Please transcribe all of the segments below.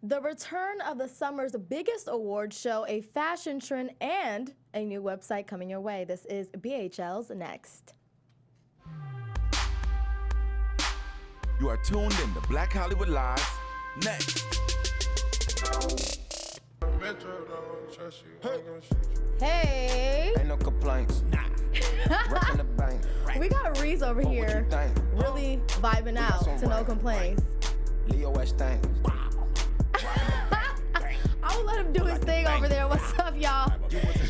The return of the summer's biggest award show, a fashion trend, and a new website coming your way. This is BHL's Next. You are tuned in to Black Hollywood Live. Next. Hey. Ain't no complaints. Rep in the bank. We got Rhys over What here you think? really vibing out some to No right, Complaints. Leo West thing. I will let him do his thing over there. What's up, y'all?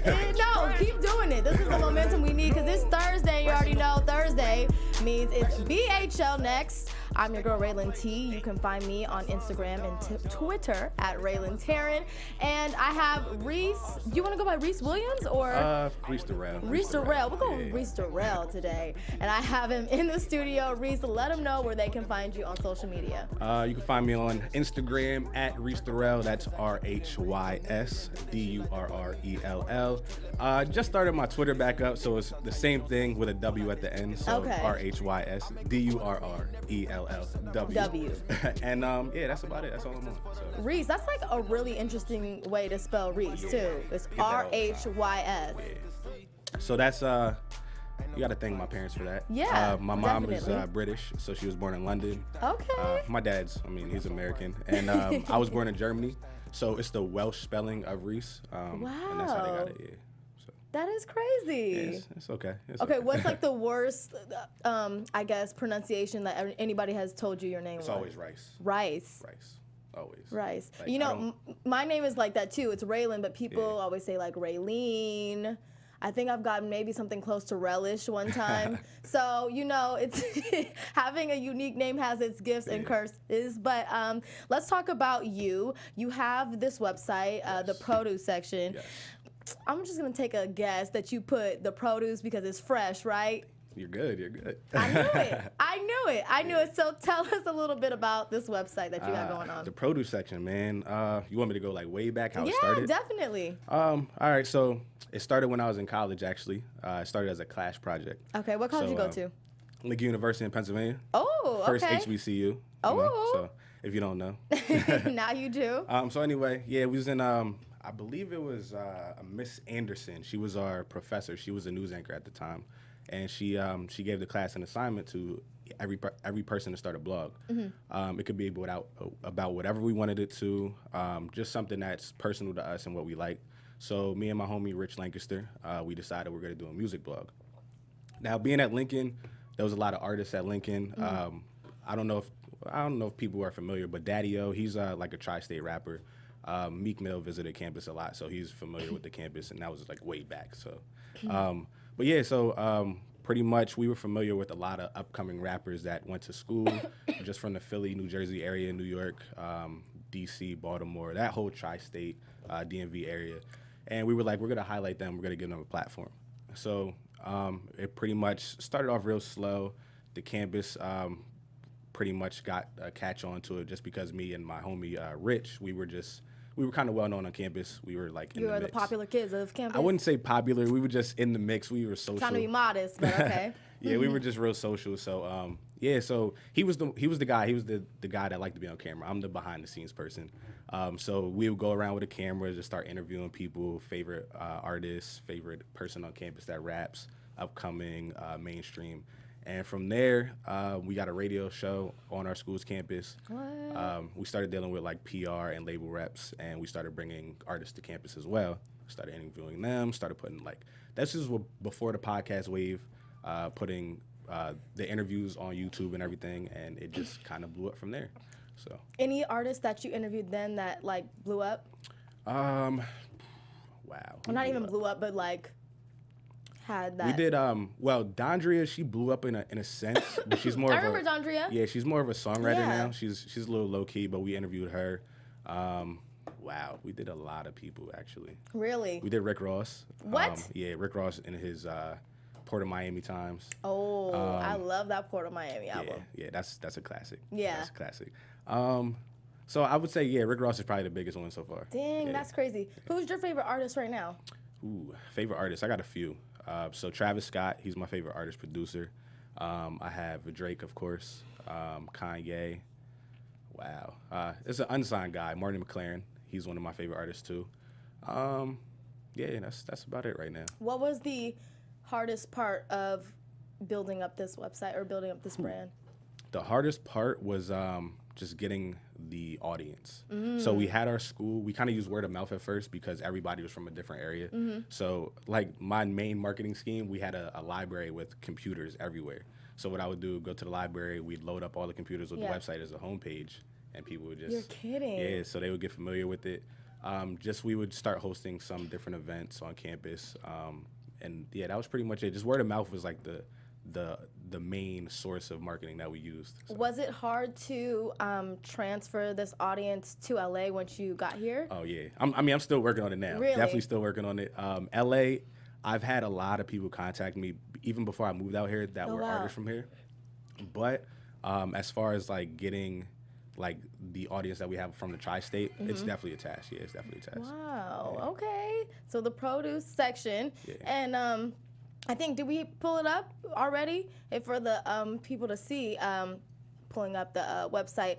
No, keep doing it. This is the momentum we need because it's Thursday. You already know Thursday means it's BHL Next. I'm your girl, Rhelin T. You can find me on Instagram and Twitter at Rhelin Taylor. And I have Rhys. Do you want to go by Rhys Williams or? Rhys Durrel. Rhys Durrel. We'll go with Rhys Durrel today. And I have him in the studio. Rhys, let him know where they can find you on social media. You can find me on Instagram at Rhys Durrel. That's RHYSDURRELL. Just started my Twitter back up, so it's the same thing with a W at the end. So Okay. RHYSDURRELL. W. And yeah, that's about it. That's all I'm on. So. Rhys, that's like a really interesting way to spell Rhys too. It's that all the time. RHYS. Yeah. So that's you got to thank my parents for that. Yeah, my mom definitely. is British, so she was born in London. Okay. My dad's, he's American, and I was born in Germany, so it's the Welsh spelling of Reese. And that's how they got it. Yeah. So That is crazy. yeah, it's okay. It's Okay, what's like the worst, I guess, pronunciation that anybody has told you your name It's was? always Rice. Rice. Rice. Always. Rice. Like, You I know, don't- my name is like that too. It's Rhelin, but people Yeah. always say like Raylene. I think I've gotten maybe something close to Relish one time. So, you know, it's having a unique name has its gifts and curses. But let's talk about you. You have this website, the produce section. Yes. I'm just going to take a guess that you put the produce because it's fresh, right? You're good. You're good. I knew it. I knew it. So tell us a little bit about this website that you have going on. The produce section, man. You want me to go like way back how it Yeah, started? definitely. All right, so it started when I was in college, actually. It started as a class project. Okay, what college So, you go to? Lincoln University in Pennsylvania. Oh, First okay. HBCU. you Oh. know, so if you don't know. Now you do. So anyway, yeah, we was in, I believe it was Miss Anderson. She was our professor. She was a news anchor at the time. And she gave the class an assignment to every person to start a blog. It could be about whatever we wanted it to, just something that's personal to us and what we like. So me and my homie Rich Lancaster, we decided we're gonna do a music blog. Now being at Lincoln, there was a lot of artists at Lincoln. I don't know if people are familiar, but Daddy-O, he's like a tri-state rapper. Meek Mill visited campus a lot, so he's familiar with the campus, and that was like way back. So. But yeah, so pretty much we were familiar with a lot of upcoming rappers that went to school just from the Philly, New Jersey area, New York, DC, Baltimore, that whole tri-state, DMV area. And we were like, we're going to highlight them. We're going to give them a platform. So it pretty much started off real slow. The campus pretty much got a catch on to it just because me and my homie Rich, we were kind of well known on campus. We were like in You the are the mix. popular kids of campus. I wouldn't say popular. We were just in the mix. We were social. Trying to be modest, but okay. Yeah, we were just real social. So yeah, so he was the guy. He was the guy that liked to be on camera. I'm the behind the scenes person. So we would go around with a camera, just start interviewing people, favorite artists, favorite person on campus that raps, upcoming, mainstream. And from there, we got a radio show on our school's campus. What? We started dealing with like PR and label reps, and we started bringing artists to campus as well. Started interviewing them, started putting this is before the podcast wave, putting the interviews on YouTube and everything, and it just kind of blew up from there. So. Any artists that you interviewed then that like blew up? Wow. Well, not even blew up, but like had that. We did well, Dondria, she blew up in a sense, but she's more I of remember Dondria. Yeah, she's more of a songwriter Yeah. now. She's a little low key, but we interviewed her. Wow, we did a lot of people actually. Really? We did Rick Ross. What? Yeah, Rick Ross in his Port of Miami times. Oh, I love that Port of Miami album. Yeah, that's a classic. Yeah. That's a classic. So I would say, yeah, Rick Ross is probably the biggest one so far. Dang, Yeah. that's crazy. Who's your favorite artist right now? Ooh, favorite artist. I got a few. So Travis Scott, he's my favorite artist producer. I have Drake, of course. Kanye. Wow. It's an unsigned guy, Martin McLaren. He's one of my favorite artists too. Yeah, that's about it right now. What was the hardest part of building up this website or building up this brand? The hardest part was just getting the audience. So we had our school. We kind of used word of mouth at first because everybody was from a different area. So like my main marketing scheme, we had a library with computers everywhere. So what I would do, go to the library, we'd load up all the computers with the website as a homepage, and people would just... You're kidding. Yeah, so they would get familiar with it. We would start hosting some different events on campus. And yeah, that was pretty much it. Just word of mouth was like the main source of marketing that we used. So. Was it hard to transfer this audience to LA once you got here? Oh yeah, I'm still working on it now. Really? Definitely still working on it. LA, I've had a lot of people contact me even before I moved out here that were artists from here. But as far as like getting like the audience that we have from the tri-state, it's definitely a task. Yeah, it's definitely a task. Wow. Yeah. Okay. So the produce section, and I think, did we pull it up already? For the people to see, pulling up the website.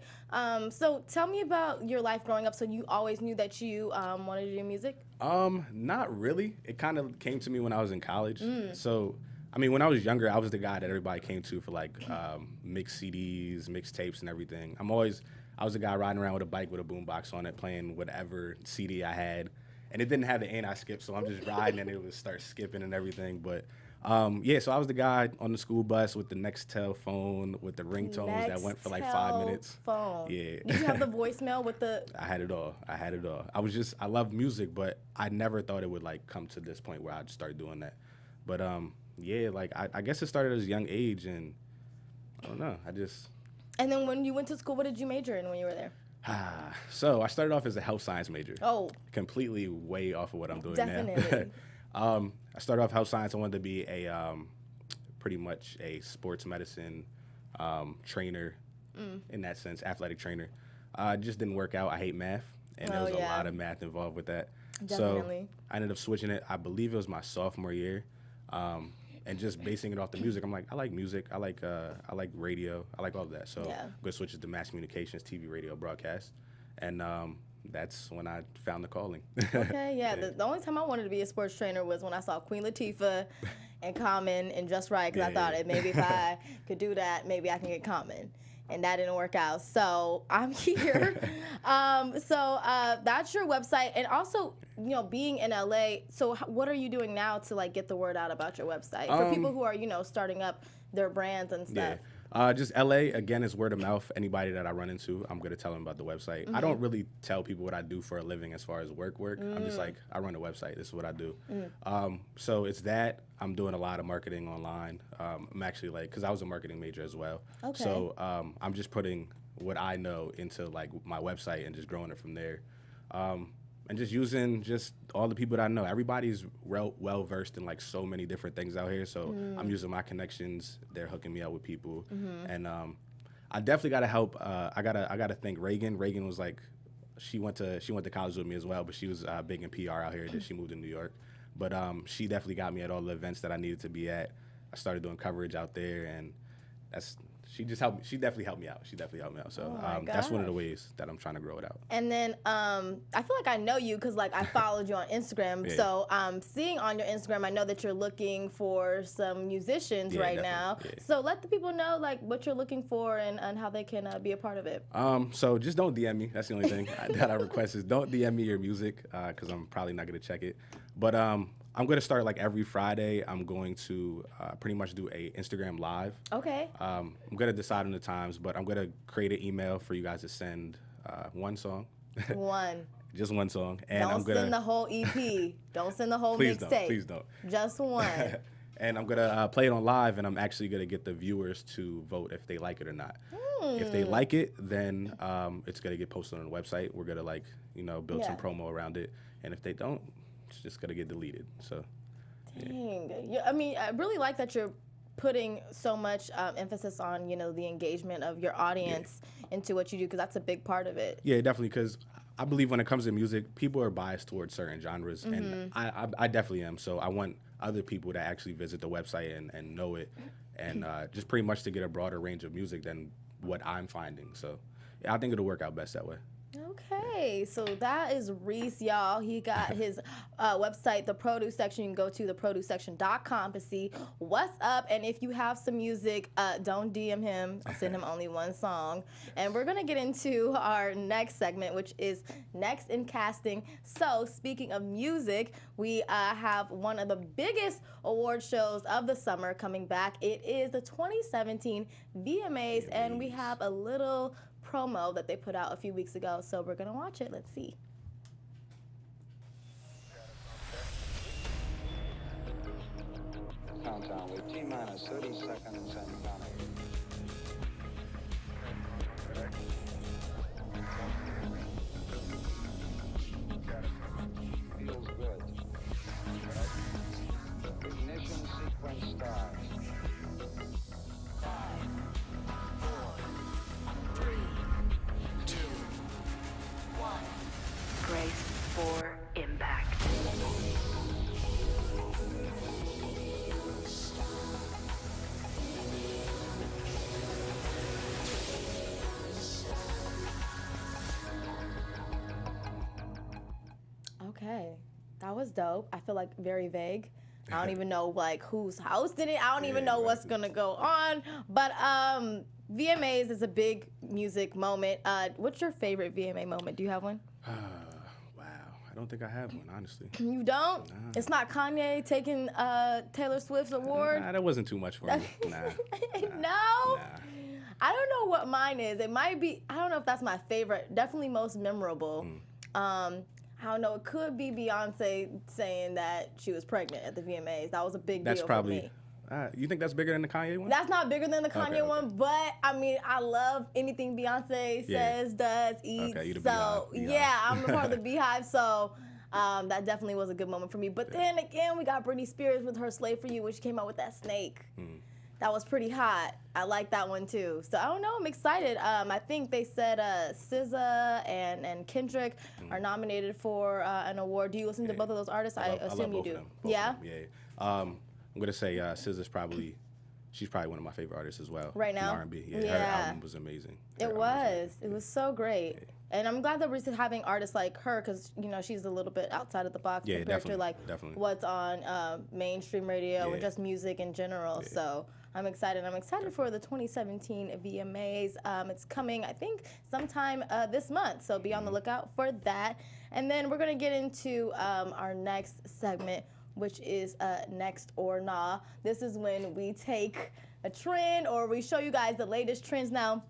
So tell me about your life growing up. So you always knew that you wanted to do music? Not really. It kind of came to me when I was in college. So, I mean, when I was younger, I was the guy that everybody came to for like mixed CDs, mixed tapes and everything. I was the guy riding around with a bike with a boombox on it, playing whatever CD I had. And it didn't have the anti-skip, so I'm just riding and it would start skipping and everything. But yeah, so I was the guy on the school bus with the Nextel phone with the ringtones that went for like 5 minutes. Phone. Yeah. Did you have the voicemail with the... I had it all. I loved music, but I never thought it would like come to this point where I'd start doing that. But yeah, like I guess it started at a young age, and I don't know. And then when you went to school, what did you major in when you were there? So I started off as a health science major. Oh. Completely way off of what I'm doing Definitely. now. I started off health science. I wanted to be pretty much a sports medicine trainer, in that sense, athletic trainer. Just didn't work out. I hate math, and there was a lot of math involved with that. Definitely. So I ended up switching it. I believe it was my sophomore year. And just basing it off the music, I'm like, I like music, I like radio, I like all of that. So I'm gonna switch it to mass communications, TV, radio, broadcast, and that's when I found the calling. Okay, yeah. The only time I wanted to be a sports trainer was when I saw Queen Latifah and Common and Just Right, because I thought maybe if I could do that, maybe I can get Common. And that didn't work out. So I'm here. That's your website. And also, you know, being in LA, so what are you doing now to like get the word out about your website for people who are, you know, starting up their brands and stuff? Just LA, again, is word of mouth. Anybody that I run into, I'm going to tell them about the website. I don't really tell people what I do for a living as far as work. I'm just like, I run a website. This is what I do. So it's that. I'm doing a lot of marketing online. I'm actually like, because I was a marketing major as well. Okay. So I'm just putting what I know into like my website and just growing it from there. And just using just all the people that I know. Everybody's well versed in like so many different things out here. So I'm using my connections. They're hooking me up with people, and I definitely gotta help. I gotta thank Reagan. Reagan was like, she went to college with me as well, but she was big in PR out here. That she moved to New York, but she definitely got me at all the events that I needed to be at. I started doing coverage out there, and she just helped me. She definitely helped me out. So that's one of the ways that I'm trying to grow it out. And then I feel like I know you because like I followed you on Instagram. Yeah. So seeing on your Instagram, I know that you're looking for some musicians right now. Yeah. So let the people know like what you're looking for and how they can be a part of it. So just don't DM me. That's the only thing that I request is don't DM me your music because I'm probably not gonna check it. But I'm going to start like every Friday. I'm going to pretty much do a Instagram live. Okay. I'm going to decide on the times, but I'm going to create an email for you guys to send one song. One. Just one song. And Don't send the whole EP. Don't send the whole mixtape. Please don't. Just one. And I'm going to play it on live, and I'm actually going to get the viewers to vote if they like it or not. If they like it, then it's going to get posted on the website. We're going to like, you know, build some promo around it. And if they don't, it's just gonna get deleted. So, dang. Yeah, I mean, I really like that you're putting so much emphasis on, you know, the engagement of your audience into what you do because that's a big part of it. Yeah, definitely. Because I believe when it comes to music, people are biased towards certain genres, and I definitely am. So I want other people to actually visit the website and know it, and just pretty much to get a broader range of music than what I'm finding. So, I think it'll work out best that way. Okay, so that is Rhys, y'all. He got his website, the produce section. You can go to theproducesection.com to see what's up. And if you have some music, don't DM him. I'll send him only one song. And we're going to get into our next segment, which is Next in Casting. So speaking of music, we have one of the biggest award shows of the summer coming back. It is the 2017 VMAs, and we have a little promo that they put out a few weeks ago, so we're gonna watch it. Let's see. Countdown with T-minus 30 seconds and counting. Feels good. Ignition sequence starts. 5, 4, 3, 2, 1. Brace for impact. Okay, that was dope. I feel like very vague. I don't even know like who's hosting it. I don't even know what's gonna go on. But VMAs is a big music moment. What's your favorite VMA moment? Do you have one? Wow, I don't think I have one, honestly. You don't? Nah. It's not Kanye taking Taylor Swift's award? Nah, that wasn't too much for me. Nah. No? Nah. I don't know what mine is. It might be, I don't know if that's my favorite, definitely most memorable. I don't know, it could be Beyonce saying that she was pregnant at the VMAs. That was a big deal for me. You think that's bigger than the Kanye one? That's not bigger than the Kanye one, but I mean, I love anything Beyonce says, does, eats. Okay, you the so Beehive. Yeah, I'm a part of the Beehive, so that definitely was a good moment for me. But then again, we got Britney Spears with her "Slave for You" when she came out with that snake. That was pretty hot. I like that one too. So I don't know. I'm excited. I think they said SZA and Kendrick are nominated for an award. Do you listen to both of those artists? I assume you do. Yeah. I'm gonna say SZA's probably one of my favorite artists as well. Right now. R&B. Yeah, her album was amazing. It was so great. Yeah. And I'm glad that we're having artists like her because, you know, she's a little bit outside of the box compared to like what's on mainstream radio and just music in general. Yeah. So I'm excited. I'm excited for the 2017 VMAs. It's coming, I think, sometime this month. So be on the lookout for that. And then we're going to get into our next segment, which is Next or Nah. This is when we take a trend or we show you guys the latest trends. Now,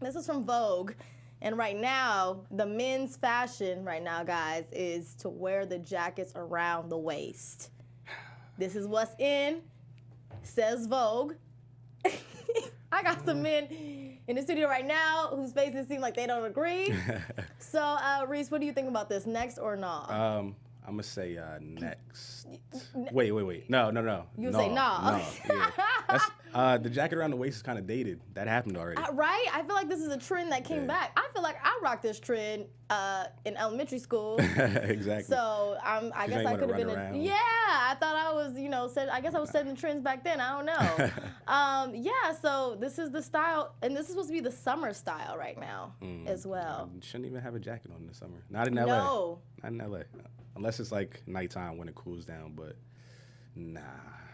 this is from Vogue. And right now, the men's fashion right now, guys, is to wear the jackets around the waist. This is what's in, says Vogue. I got some men in the studio right now whose faces seem like they don't agree. So, Rhys, what do you think about this? Next or nah? I'm going to say next. Wait. No. You would say nah. No. Yeah. That's, the jacket around the waist is kind of dated. That happened already. Right? I feel like this is a trend that came back. I feel like I rocked this trend in elementary school. Exactly. So I guess I could have been I thought I was, I guess I was setting the trends back then. I don't know. So this is the style, and this is supposed to be the summer style right now as well. You shouldn't even have a jacket on in the summer. Not in LA. No. Not in LA. Unless it's like nighttime when it cools down, but nah.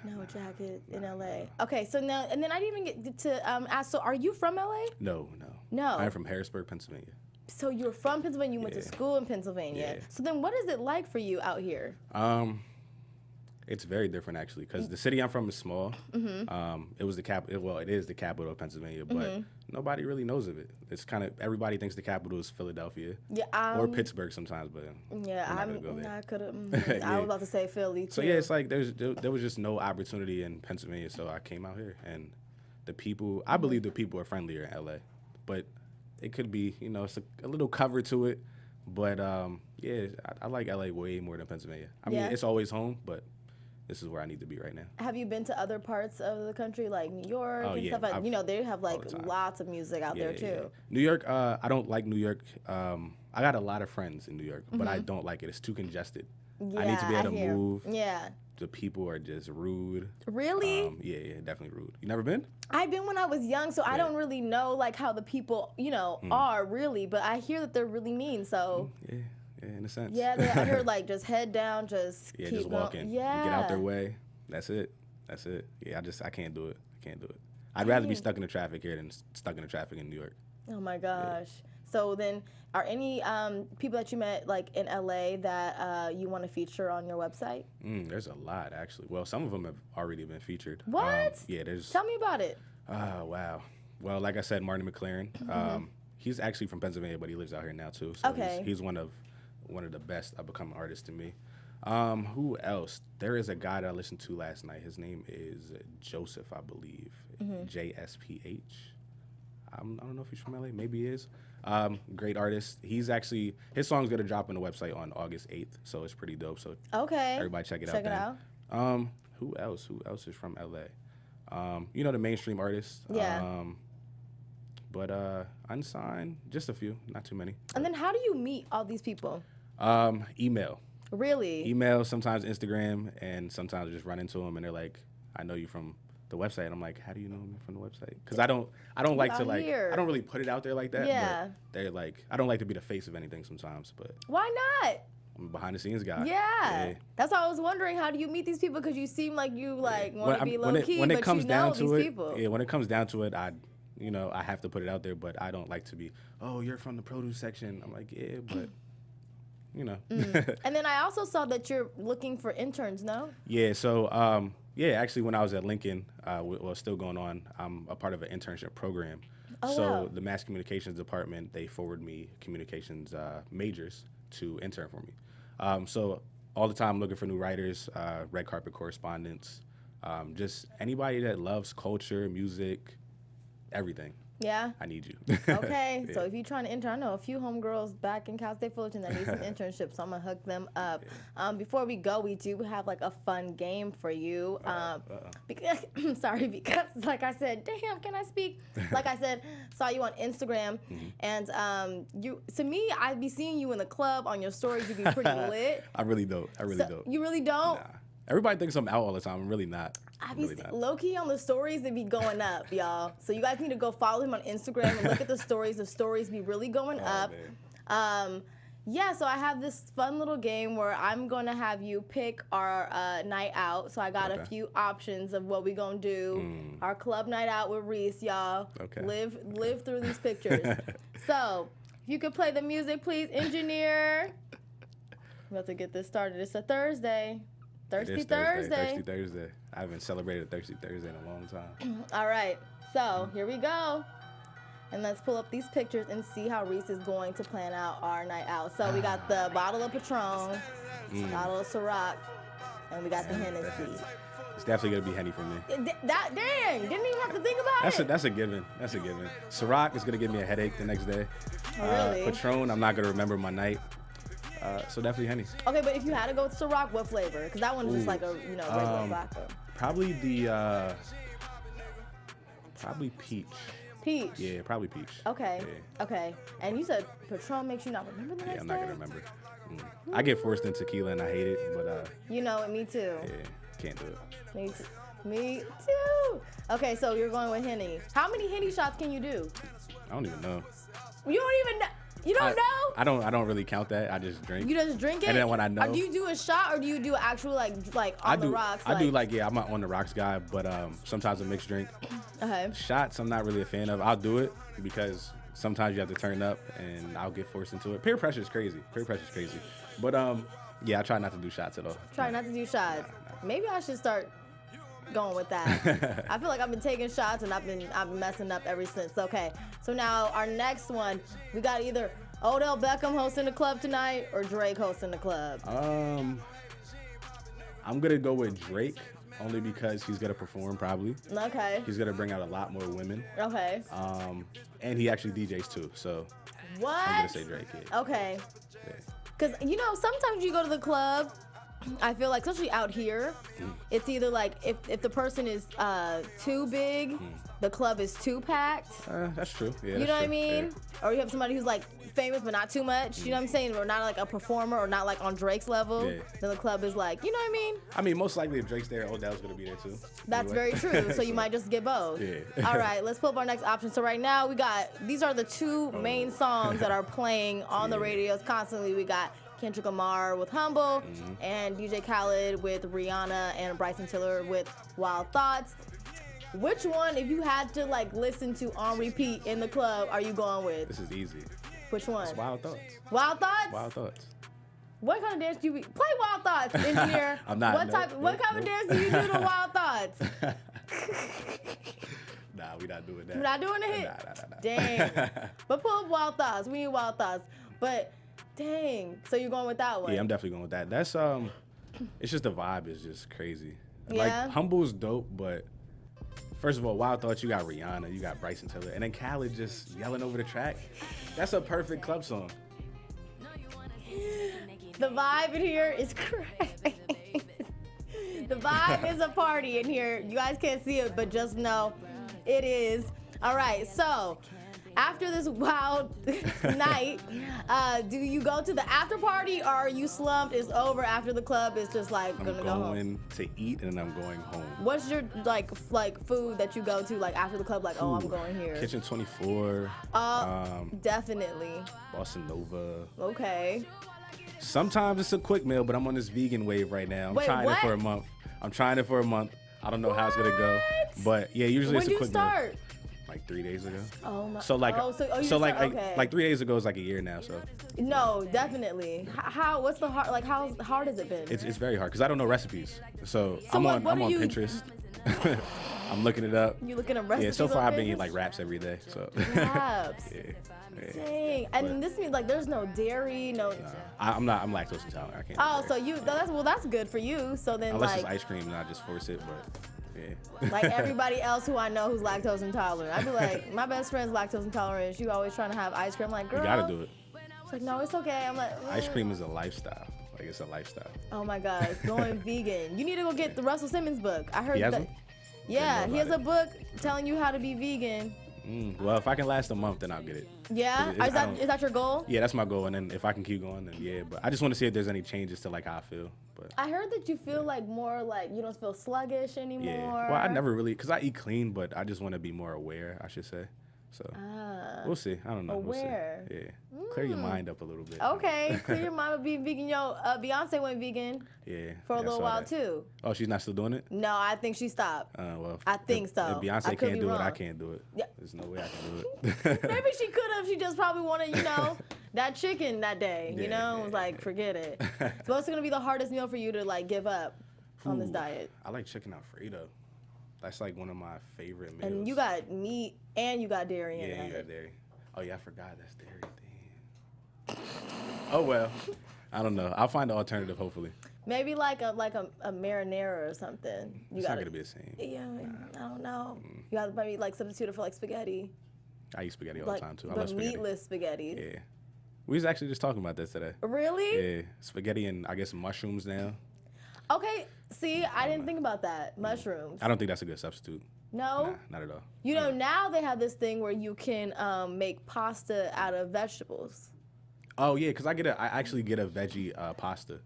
No jacket in LA. Okay, so now, and then I didn't even get to ask, so are you from LA? No. I'm from Harrisburg, Pennsylvania. So you're from Pennsylvania, you went to school in Pennsylvania. Yeah. So then what is it like for you out here? It's very different actually, because the city I'm from is small. It was the capital. Well, it is the capital of Pennsylvania, but nobody really knows of it. It's kind of everybody thinks the capital is Philadelphia, or Pittsburgh sometimes, but I could have. I was about to say Philly too. So yeah, it's like there was just no opportunity in Pennsylvania, so I came out here, and the people. I believe the people are friendlier in LA, but it could be it's a little cover to it. But I like LA way more than Pennsylvania. I mean, it's always home, but this is where I need to be right now. Have you been to other parts of the country, like New York and stuff? Like, they have like lots of music out there too. Yeah. New York, I don't like New York. I got a lot of friends in New York, but I don't like it. It's too congested. I need to be able to move. Yeah. the people are just rude. Really? Yeah, definitely rude. You never been? I've been when I was young, so I don't really know like how the people, are really, but I hear that they're really mean, so. Yeah, in a sense. Yeah, I heard like just head down, just keep just walking. going. Yeah. You get out their way. That's it. Yeah, I can't do it. I'd rather be stuck in the traffic here than stuck in the traffic in New York. Oh my gosh. So then, are any people that you met like in LA that you want to feature on your website? There's a lot actually. Well, some of them have already been featured. What? Yeah, there's. Tell me about it. Oh wow. Well, like I said, Martin McLaren. He's actually from Pennsylvania, but he lives out here now too. So Okay. he's one of the best up-and-coming artists to me. Who else? There is a guy that I listened to last night. His name is Joseph, I believe. JSPH. I don't know if he's from LA. Maybe he is. Great artist. He's actually, his song's gonna drop on the website on August 8th, so it's pretty dope. So Okay. everybody check it out. Who else? Who else is from LA? The mainstream artists. Yeah. But unsigned, just a few, not too many. And then how do you meet all these people? Email. Really? Email, sometimes Instagram, and sometimes I just run into them and they're like, I know you from the website. And I'm like, how do you know me from the website? Because I don't like to like, here. I don't really put it out there like that. Yeah. But they're like, I don't like to be the face of anything sometimes, but Why not? I'm a behind the scenes guy. Yeah. That's why I was wondering, how do you meet these people? Because you seem like you like want to be low key, when it but comes you down know to these it, people. Yeah, when it comes down to it, I have to put it out there, but I don't like to be, oh, you're from the produce section. I'm like, yeah, but, And then I also saw that you're looking for interns, no? Yeah, so, actually when I was at Lincoln, still going on, I'm a part of an internship program. Oh, so wow. the mass communications department, they forward me communications majors to intern for me. So all the time looking for new writers, red carpet correspondents, just anybody that loves culture, music, everything. Yeah. I need you. Okay, Yeah. so if you're trying to intern, I know a few homegirls back in Cal State Fullerton that need some internships, so I'm gonna hook them up. Before we go, we do have like a fun game for you. Because like I said, damn, can I speak? Like I said, saw you on Instagram, and to me, I'd be seeing you in the club on your stories. You'd be pretty lit. I really don't. Don't. You really don't? Nah. Everybody thinks I'm out all the time. I'm really not. I I'm be really not. low key on the stories, they be going up, y'all. So you guys need to go follow him on Instagram and look at the stories. The stories be really going up. Man. Yeah, so I have this fun little game where I'm gonna have you pick our night out. So I got a few options of what we gonna do. Our club night out with Rhys, y'all. Okay. Live through these pictures. So if you could play the music, please, engineer. I'm about to get this started. It's a Thursday. Thirsty Thursday. I haven't celebrated a Thirsty Thursday in a long time. All right, so here we go. And let's pull up these pictures and see how Rhys is going to plan out our night out. So we got the bottle of Patron, bottle of Ciroc, and we got the Hennessy. It's definitely gonna be Henny for me. Dang, didn't even have to think about it. That's a given. Ciroc is gonna give me a headache the next day. Really? Patron, I'm not gonna remember my night. So definitely Henny. Okay, but if you had to go with Ciroc, what flavor? Because that one's just like a regular vodka. Probably probably peach. Peach. Yeah, probably peach. Okay. Yeah. Okay. And you said Patron makes you not remember the next Yeah, I'm not day? gonna remember. I get forced into tequila and I hate it, but You know it, me too. yeah, can't do it. Me too. Okay, so you're going with Henny. How many Henny shots can you do? I don't even know. You don't even know? You don't know? I don't really count that. I just drink. You just drink it? And then when I know. Or do you do a shot or do you do actual like on the rocks? I do like, yeah, I'm not on the rocks guy, but sometimes a mixed drink. Okay. Shots, I'm not really a fan of. I'll do it because sometimes you have to turn up and I'll get forced into it. Peer pressure is crazy. But yeah, I try not to do shots at all. Try not to do shots. Maybe I should start going with that. I feel like I've been taking shots and I've been messing up ever since. Okay, so now our next one, we got either Odell Beckham hosting the club tonight or Drake hosting the club. I'm gonna go with Drake only because he's gonna perform probably. Okay. He's gonna bring out a lot more women. Okay. And he actually DJs too, so What? I'm gonna say Drake. Yeah. Okay. Yeah. Because, sometimes you go to the club I feel like, especially out here, it's either like if the person is too big, the club is too packed. That's true. Yeah, You know what I mean? Or you have somebody who's like famous but not too much. You know what I'm saying? Or not like a performer or not like on Drake's level. Yeah. Then the club is like, you know what I mean? I mean, most likely if Drake's there, Odell's gonna be there too. That's Anyway. very true. So you might just get both. Yeah. All right, let's pull up our next option. So right now we got, these are the two main songs that are playing on the radios constantly. We got Kendrick Lamar with Humble and DJ Khaled with Rihanna and Bryson Tiller with Wild Thoughts. Which one, if you had to like listen to on repeat in the club, are you going with? This is easy. Which one? It's Wild Thoughts. Wild Thoughts? Wild Thoughts. What kind of dance do you play Wild Thoughts, engineer? I'm not. What type? What kind of dance do you do to Wild Thoughts? Nah, we not doing that. We're not doing the hit. Nah. Dang. But pull up Wild Thoughts. We need Wild Thoughts. But dang. So you're going with that one? Yeah, I'm definitely going with that. That's it's just the vibe is just crazy. Yeah? Like Humble's dope, but first of all, Wild Thoughts, you got Rihanna, you got Bryson Tiller, and then Khaled just yelling over the track. That's a perfect club song. The vibe in here is crazy. The vibe is a party in here. You guys can't see it, but just know it is. All right, so after this wild night, do you go to the after party or are you slumped? It's over after the club. It's just like I'm gonna go home. going to eat and then I'm going home. What's your like food that you go to like after the club? Like, oh, I'm going here. Kitchen 24. Definitely. Boston Nova. Okay. Sometimes it's a quick meal, but I'm on this vegan wave right now. I'm Wait, trying what? it for a month. I don't know how it's gonna go, but yeah, usually When it's a did you quick start? meal. Like 3 days ago. Oh my. So like, you so just like, started- okay. like 3 days ago is like a year now. So No, definitely. How? What's the hard? Like, how hard has it been? it's very hard because I don't know recipes. So I'm what- on what I'm are on you- Pinterest. I'm looking it up. You looking at recipes? Yeah, so far on I've been eating Pinterest? like wraps every day. So Wraps. yeah. Dang. And this means like there's no dairy, no. I'm lactose intolerant. I can't. Oh, do so dairy. that's good for you. So then unless like it's ice cream and I just force it, but yeah. like everybody else who I know who's lactose intolerant, I'd be like, my best friend's lactose intolerant. She always trying to have ice cream. I'm like, girl, You gotta do it. She's like, no, it's okay. I'm like, Ice cream is a lifestyle. Like it's a lifestyle. Oh my God, going vegan. You need to go get the Russell Simmons book. I heard He has that. them? Yeah, Didn't know he has a about book telling you how to be vegan. Well, if I can last a month, then I'll get it. Yeah, Is it- is that your goal? Yeah, that's my goal. And then if I can keep going, then yeah. But I just want to see if there's any changes to like how I feel. But I heard that you feel like more like you don't feel sluggish anymore. yeah. Well, I never really, cause I eat clean, but I just want to be more aware, I should say. So we'll see. I don't know. Aware. We'll see. Yeah. Clear your mind up a little bit. Okay, clear your mind with being vegan. Yo, Beyonce went vegan Yeah. for a yeah, I little saw while that. too. Oh, she's not still doing it? No, I think she stopped. Well, I think if, so. If Beyonce I could can't be do it, I wrong. can't do it. Yeah. There's no way I can do it. Maybe she could have. She just probably wanted, that chicken that day. You Yeah, know, yeah, was like, forget it. So what's gonna be the hardest meal for you to like give up on this Ooh, diet? I like chicken Alfredo. That's like one of my favorite meals. And you got meat and you got dairy in Yeah, it. you got dairy. Oh yeah, I forgot that's dairy. Damn. Oh well, I don't know. I'll find an alternative hopefully. Maybe like a marinara or something. You It's not gotta- gonna be the same. Yeah, I don't know. You gotta maybe like substitute it for like spaghetti. I eat spaghetti all Like, the time too. I but love spaghetti. meatless spaghetti. Yeah. We was actually just talking about that today. Really? Yeah, spaghetti and I guess mushrooms now. Okay. See, I didn't think about that. Mushrooms. I don't think that's a good substitute. No. Nah, not at all. You know, now they have this thing where you can make pasta out of vegetables. Oh yeah, cause I actually get a veggie pasta.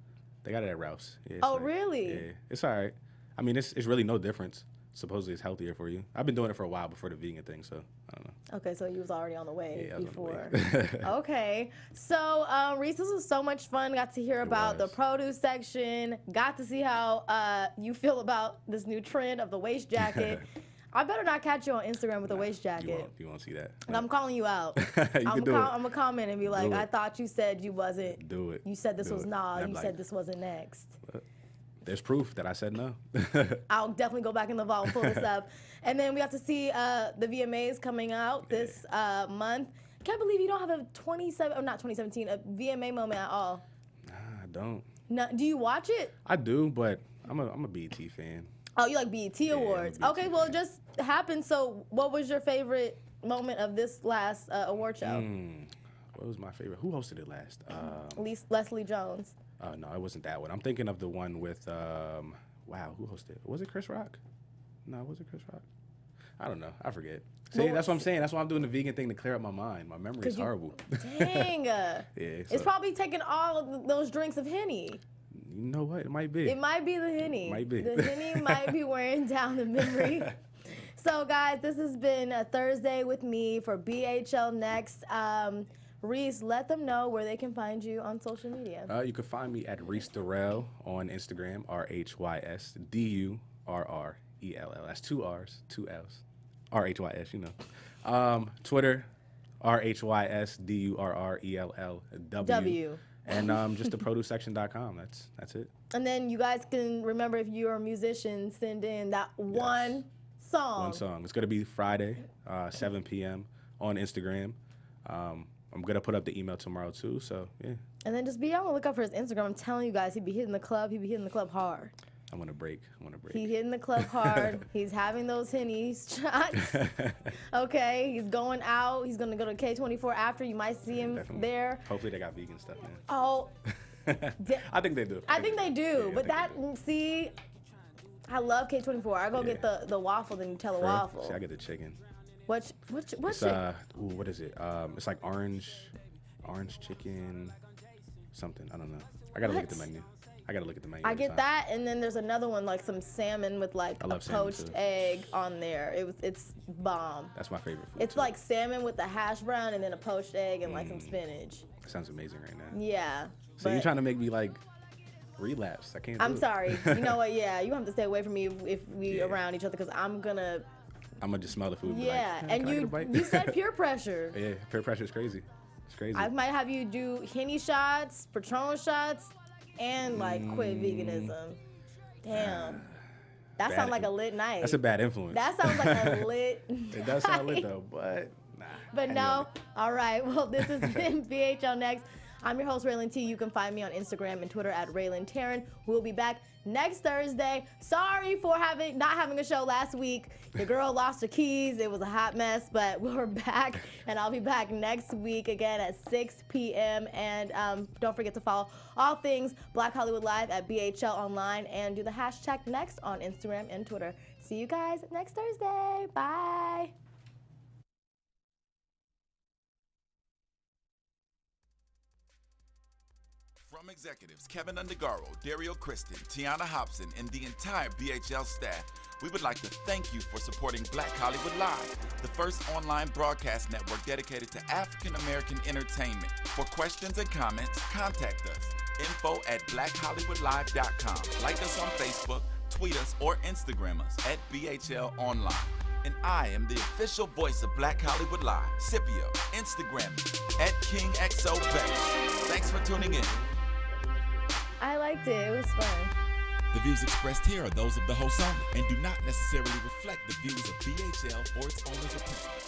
They got it at Ralph's. Yeah, it's Oh, really? Yeah, it's all right. I mean, it's really no difference. Supposedly it's healthier for you. I've been doing it for a while before the vegan thing, so I don't know. Okay, so you was already on the way Yeah, I was on before. the way. Okay, so Rhys, this was so much fun. Got to hear about the was. produce section. Got to see how you feel about this new trend of the waist jacket. I better not catch you on Instagram with a waist jacket. You won't see that. And I'm calling you out. You can do it. I'm gonna comment and be like, Do it. I thought you said you wasn't. Do it. You said this Do was it. nah. And I'm You like, said this wasn't next. There's proof that I said no. I'll definitely go back in the vault and pull this up. And then we got to see the VMAs coming out this month. Can't believe you don't have a 2017, a VMA moment at all. Nah, I don't. No, do you watch it? I do, but I'm a BET fan. Oh, you like BET Awards. I'm a BET Okay, well, it fan. just happened. So what was your favorite moment of this last award show? What was my favorite? Who hosted it last? Leslie Jones. Oh no, it wasn't that one. I'm thinking of the one with wow, who hosted? Was it Chris Rock? No, was it Chris Rock? I don't know. I forget. See, that's what I'm saying. That's why I'm doing the vegan thing to clear up my mind. My memory is horrible. Dang. Yeah, It's probably taking all of those drinks of Henny. You know what? It might be. It might be the Henny. Might be. The Henny might be wearing down the memory. So, guys, this has been a Thursday with me for BHL Next. Rhys, let them know where they can find you on social media. You can find me at Rhys Durrel on Instagram, RHYSDURRELL. That's 2 R's, 2 L's. RHYS, you know. Twitter, RHYSDURRELLW. And just the producesection.com. That's it. And then you guys can remember, if you're a musician, send in that one song. One song. It's going to be Friday, 7 p.m. on Instagram. I'm going to put up the email tomorrow, too. So, yeah. And then just be on the lookout for his Instagram. I'm telling you guys, he'd be hitting the club. He'd be hitting the club hard. I want to break. He's hitting the club hard. He's having those Henny shots. Okay, he's going out. He's going to go to K24 after. You might see him there. Hopefully they got vegan stuff, man. Oh. I think they do. I think they do. Yeah, but see, I love K24. I go get the waffle, the Nutella waffle. See, I get the chicken. What's what is it? It's like orange chicken, something. I don't know. I got to look at the menu. I get that, and then there's another one, like some salmon with like a poached egg on there. It's bomb. That's my favorite food. It's like salmon with a hash brown and then a poached egg and like some spinach. That sounds amazing right now. Yeah. So you're trying to make me like relapse. I can't do it. I'm sorry. You know what? Yeah, you have to stay away from me if we around each other, because I'm gonna just smell the food. Yeah, and you said peer pressure. Yeah, peer pressure is crazy. It's crazy. I might have you do Henny shots, Patron shots, and like quit veganism. Damn. That sounds like a lit night. That's a bad influence. That sounds like a lit It does sound lit though, but nah. But no. All right. Well, this has been BHL Next. I'm your host, Rhelin T. You can find me on Instagram and Twitter at Rhelin Taylor. We'll be back next Thursday. Sorry for not having a show last week. Your girl lost her keys. It was a hot mess, but we're back, and I'll be back next week again at 6 p.m. And don't forget to follow all things Black Hollywood Live at BHL Online, and do the hashtag Next on Instagram and Twitter. See you guys next Thursday. Bye. From executives Keven Undergaro, Dario Kristen, Tiana Hobson, and the entire BHL staff, we would like to thank you for supporting Black Hollywood Live, the first online broadcast network dedicated to African American entertainment. For questions and comments, contact us. info@blackhollywoodlive.com. Like us on Facebook, tweet us, or Instagram us at BHL Online. And I am the official voice of Black Hollywood Live, Scipio, Instagram me at KingXOBay. Thanks for tuning in. I liked it. It was fun. The views expressed here are those of the host only and do not necessarily reflect the views of BHL or its owners or parents.